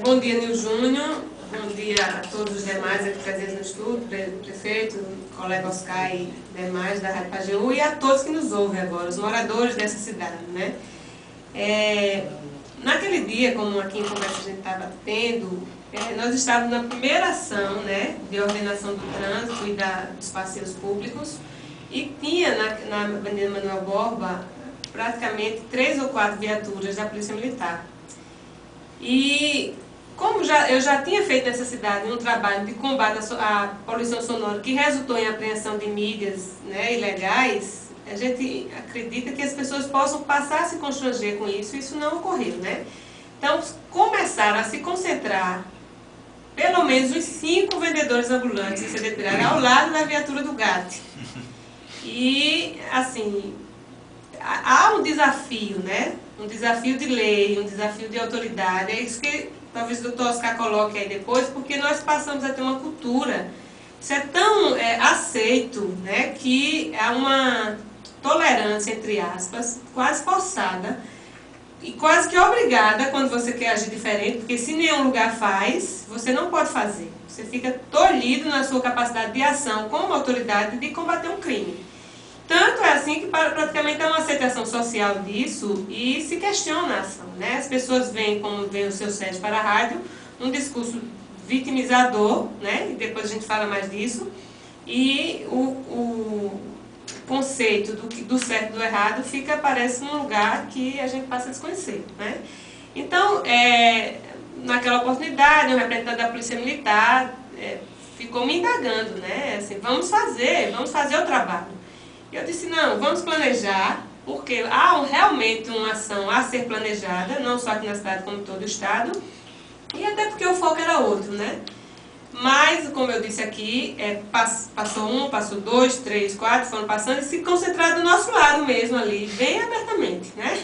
Bom dia, Nil Júnior. Bom dia a todos os demais aqui presentes no estudo, prefeito, colega Oscar e demais da Rádio Pajeú, e a todos que nos ouvem agora, os moradores dessa cidade, né? Naquele dia, como aqui em conversa a gente estava tendo, nós estávamos na primeira ação, né, de ordenação do trânsito e dos passeios públicos, e tinha na Avenida Manuel Borba praticamente 3 ou 4 viaturas da Polícia Militar. E como eu já tinha feito nessa cidade um trabalho de combate à poluição sonora que resultou em apreensão de mídias, né, ilegais, a gente acredita que as pessoas possam passar a se constranger com isso, e isso não ocorreu, né? Então, começaram a se concentrar pelo menos uns 5 vendedores ambulantes em CDPiranga ao lado da viatura do GAT. E, assim, há um desafio, né? Um desafio de lei, um desafio de autoridade. É isso que talvez o doutor Oscar coloque aí depois, porque nós passamos a ter uma cultura, isso é tão aceito, né, que há uma tolerância, entre aspas, quase forçada e quase que obrigada quando você quer agir diferente, porque se nenhum lugar faz, você não pode fazer. Você fica tolhido na sua capacidade de ação como autoridade de combater um crime. Tanto é assim que praticamente há uma aceitação social disso e se questiona a ação, né? As pessoas veem, como vem o seu Sérgio para a rádio, um discurso vitimizador, né? E depois a gente fala mais disso, e o conceito do certo e do errado parece num lugar que a gente passa a desconhecer, né? Então, naquela oportunidade, o representante da Polícia Militar ficou me indagando, né? Assim, vamos fazer o trabalho. Eu disse, não, vamos planejar, porque há realmente uma ação a ser planejada, não só aqui na cidade, como em todo o estado, e até porque o foco era outro, né? Mas, como eu disse aqui, passou 1, passou 2, 3, 4, foram passando e se concentraram do nosso lado mesmo ali, bem abertamente, né?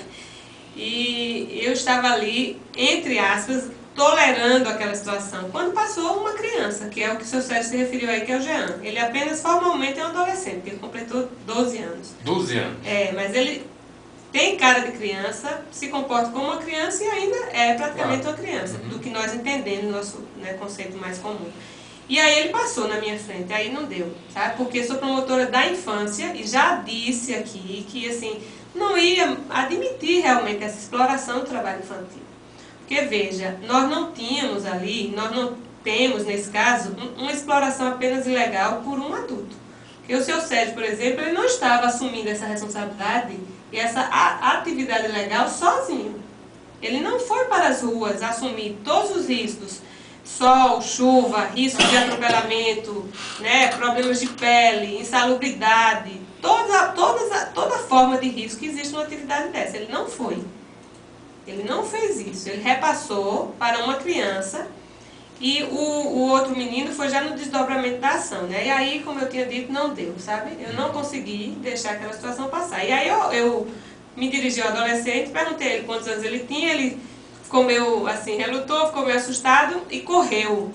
E eu estava ali, entre aspas, tolerando aquela situação, quando passou uma criança, que é o que o seu Sérgio se referiu aí, que é o Jean. Ele apenas formalmente é um adolescente, porque ele completou 12 anos. 12 anos? Mas ele tem cara de criança, se comporta como uma criança e ainda é praticamente uma criança, do que nós entendemos no nosso, né, conceito mais comum. E aí ele passou na minha frente, aí não deu, sabe? Porque eu sou promotora da infância e já disse aqui que, assim, não ia admitir realmente essa exploração do trabalho infantil. Porque, veja, nós não tínhamos ali, nós não temos, nesse caso, uma exploração apenas ilegal por um adulto. Porque o seu Sérgio, por exemplo, ele não estava assumindo essa responsabilidade e essa atividade ilegal sozinho. Ele não foi para as ruas assumir todos os riscos, sol, chuva, risco de atropelamento, né, problemas de pele, insalubridade, toda forma de risco que existe numa atividade dessa. Ele não foi. Ele não fez isso, ele repassou para uma criança e o outro menino foi já no desdobramento da ação, né? E aí, como eu tinha dito, não deu, sabe? Eu não consegui deixar aquela situação passar. E aí eu me dirigi ao adolescente, perguntei a ele quantos anos ele tinha, ele ficou meio assim, relutou, ficou meio assustado e correu.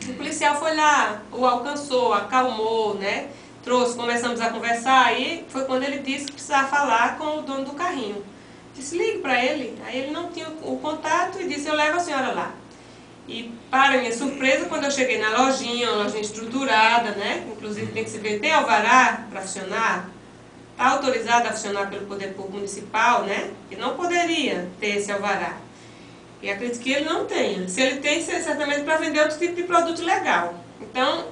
O policial foi lá, o alcançou, acalmou, né? Trouxe, começamos a conversar, aí foi quando ele disse que precisava falar com o dono do carrinho. Disse, ligue para ele. Aí ele não tinha o contato e disse, eu levo a senhora lá. E, para minha surpresa, quando eu cheguei na lojinha, uma lojinha estruturada, né? Inclusive tem que se ver, tem alvará para funcionar? Está autorizado a funcionar pelo Poder Público Municipal, né? E não poderia ter esse alvará. E acredito que ele não tenha. Se ele tem, certamente para vender outro tipo de produto legal. Então,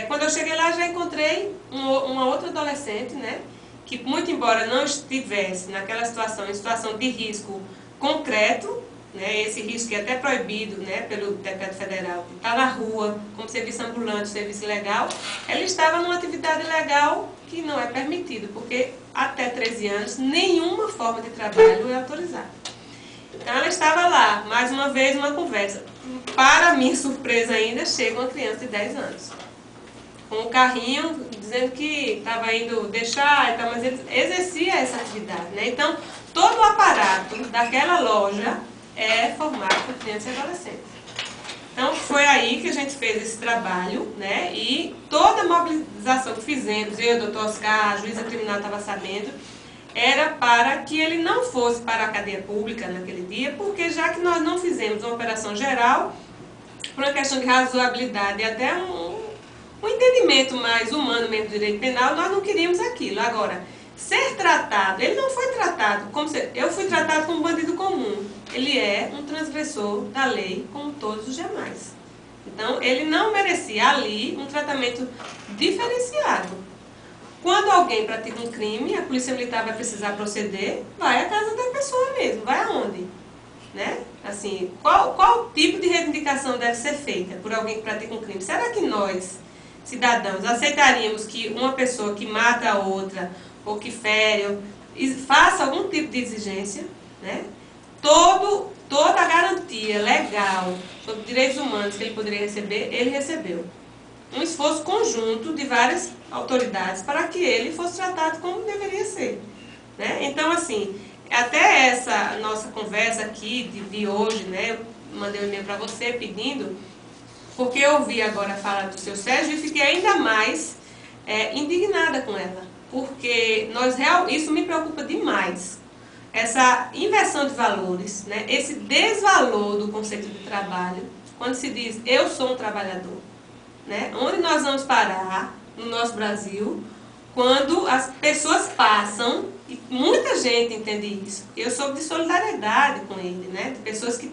quando eu cheguei lá, já encontrei uma outra adolescente, né? Que, muito embora não estivesse naquela situação, em situação de risco concreto, né, esse risco que é até proibido, né, pelo decreto federal, de estar na rua como serviço ambulante, serviço legal, ela estava numa atividade legal que não é permitido, porque até 13 anos nenhuma forma de trabalho é autorizada. Então ela estava lá, mais uma vez uma conversa. Para minha surpresa ainda, chega uma criança de 10 anos. Com o carrinho, dizendo que estava indo deixar, mas ele exercia essa atividade, né? Então, todo o aparato daquela loja é formado por crianças e adolescentes. Então, foi aí que a gente fez esse trabalho, né? E toda a mobilização que fizemos, eu, o doutor Oscar, a juíza criminal estava sabendo, era para que ele não fosse para a cadeia pública naquele dia, porque já que nós não fizemos uma operação geral, por uma questão de razoabilidade e até um entendimento mais humano mesmo do direito penal, nós não queríamos aquilo. Agora, ser tratado, ele não foi tratado como eu fui tratado como bandido comum. Ele é um transgressor da lei como todos os demais. Então, ele não merecia ali um tratamento diferenciado. Quando alguém pratica um crime, a polícia militar vai precisar proceder, vai à casa da pessoa mesmo, vai aonde? Né? Assim, qual tipo de reivindicação deve ser feita por alguém que pratica um crime? Será que nós, cidadãos, aceitaríamos que uma pessoa que mata a outra, ou que fere, faça algum tipo de exigência? Né? Toda a garantia legal sobre direitos humanos que ele poderia receber, ele recebeu. Um esforço conjunto de várias autoridades para que ele fosse tratado como deveria ser. Né? Então, assim, até essa nossa conversa aqui de hoje, né, eu mandei um e-mail para você pedindo, porque eu ouvi agora falar do seu Sérgio e fiquei ainda mais indignada com ela, porque isso me preocupa demais. Essa inversão de valores, né, esse desvalor do conceito de trabalho, quando se diz eu sou um trabalhador. Né? Onde nós vamos parar no nosso Brasil quando as pessoas passam, e muita gente entende isso, eu sou de solidariedade com ele, né? De pessoas que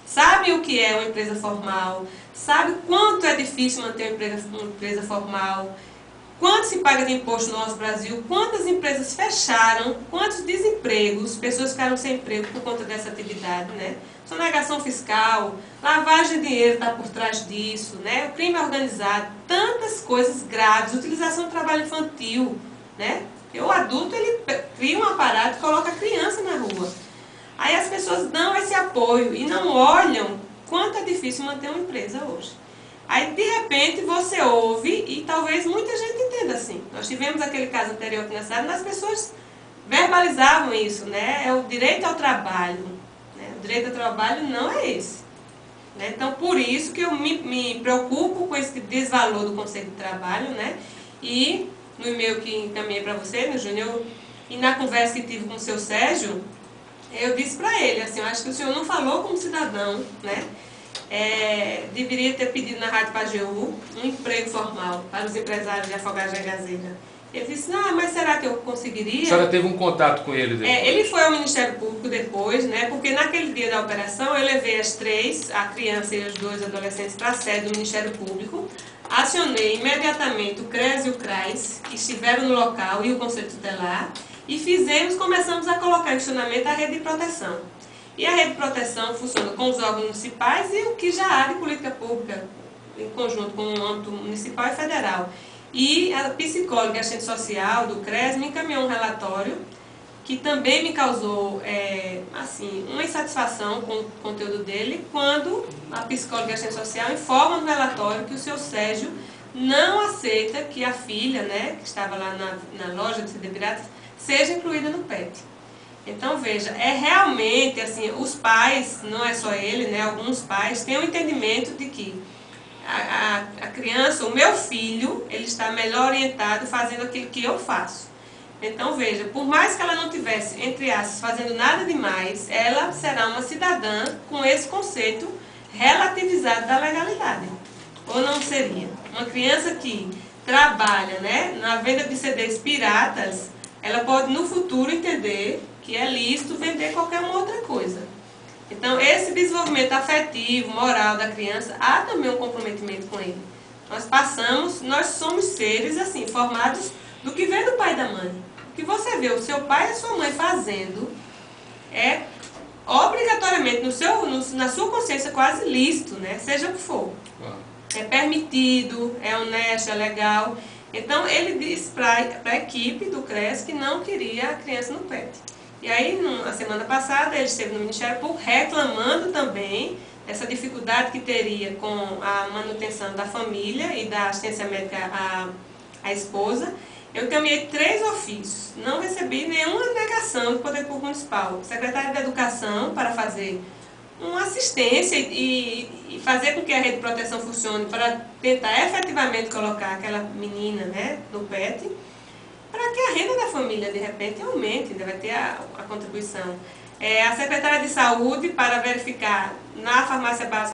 sabem o que é uma empresa formal, sabem quanto é difícil manter uma empresa formal, quanto se paga de imposto no nosso Brasil, quantas empresas fecharam, quantos desempregos, pessoas ficaram sem emprego por conta dessa atividade, né? Sonegação fiscal, lavagem de dinheiro está por trás disso, né? O crime organizado, tantas coisas graves, utilização do trabalho infantil, né? Porque o adulto, ele cria um aparato e coloca a criança na rua. Aí as pessoas dão esse apoio e não olham quanto é difícil manter uma empresa hoje. Aí, de repente, você ouve, e talvez muita gente entenda assim. Nós tivemos aquele caso anterior aqui na cidade, mas as pessoas verbalizavam isso, né? É o direito ao trabalho. Né? O direito ao trabalho não é esse. Né? Então, por isso que eu me preocupo com esse desvalor do conceito de trabalho, né? E no e-mail que encaminhei para você, né, Júnior, e na conversa que tive com o seu Sérgio, eu disse para ele, assim, eu acho que o senhor não falou como cidadão, né? Deveria ter pedido na Rádio Pajeú um emprego formal para os empresários de Afogados da Gazeira. Ele disse, mas será que eu conseguiria? A senhora teve um contato com ele depois? Ele foi ao Ministério Público depois, né? Porque naquele dia da operação eu levei as três, a criança e os dois adolescentes, para a sede do Ministério Público, acionei imediatamente o CRES e o CRAS, que estiveram no local, e o Conselho Tutelar, e começamos a colocar em questionamento a rede de proteção. E a rede de proteção funciona com os órgãos municipais e o que já há de política pública, em conjunto com o âmbito municipal e federal. E a psicóloga e assistente social do CRES me encaminhou um relatório que também me causou assim, uma insatisfação com o conteúdo dele, quando a psicóloga e assistente social informa no relatório que o seu Sérgio não aceita que a filha, né, que estava lá na loja de CD Piratas, seja incluída no PET. Então, veja, realmente, assim, os pais, não é só ele, né, alguns pais têm o entendimento de que a criança, o meu filho, ele está melhor orientado fazendo aquilo que eu faço. Então, veja, por mais que ela não tivesse, entre aspas, fazendo nada demais, ela será uma cidadã com esse conceito relativizado da legalidade. Ou não seria? Uma criança que trabalha, né, na venda de CDs piratas, ela pode no futuro entender que é lícito vender qualquer uma outra coisa. Então, esse desenvolvimento afetivo, moral da criança, há também um comprometimento com ele. Nós somos seres assim, formados do que vem do pai e da mãe. O que você vê o seu pai e a sua mãe fazendo é obrigatoriamente na sua consciência quase lícito, né? Seja o que for. É permitido, é honesto, é legal. Então, ele disse para a equipe do CRES que não queria a criança no PET. E aí, na semana passada, ele esteve no Ministério Público reclamando também essa dificuldade que teria com a manutenção da família e da assistência médica à esposa. Eu encaminhei 3 ofícios, não recebi nenhuma negação do Poder Público Municipal. Secretário da Educação, para fazer uma assistência e fazer com que a rede de proteção funcione para tentar efetivamente colocar aquela menina, né, no PET. para que a renda da família, de repente, aumente, ainda vai ter a contribuição. A secretária de saúde para verificar na farmácia básica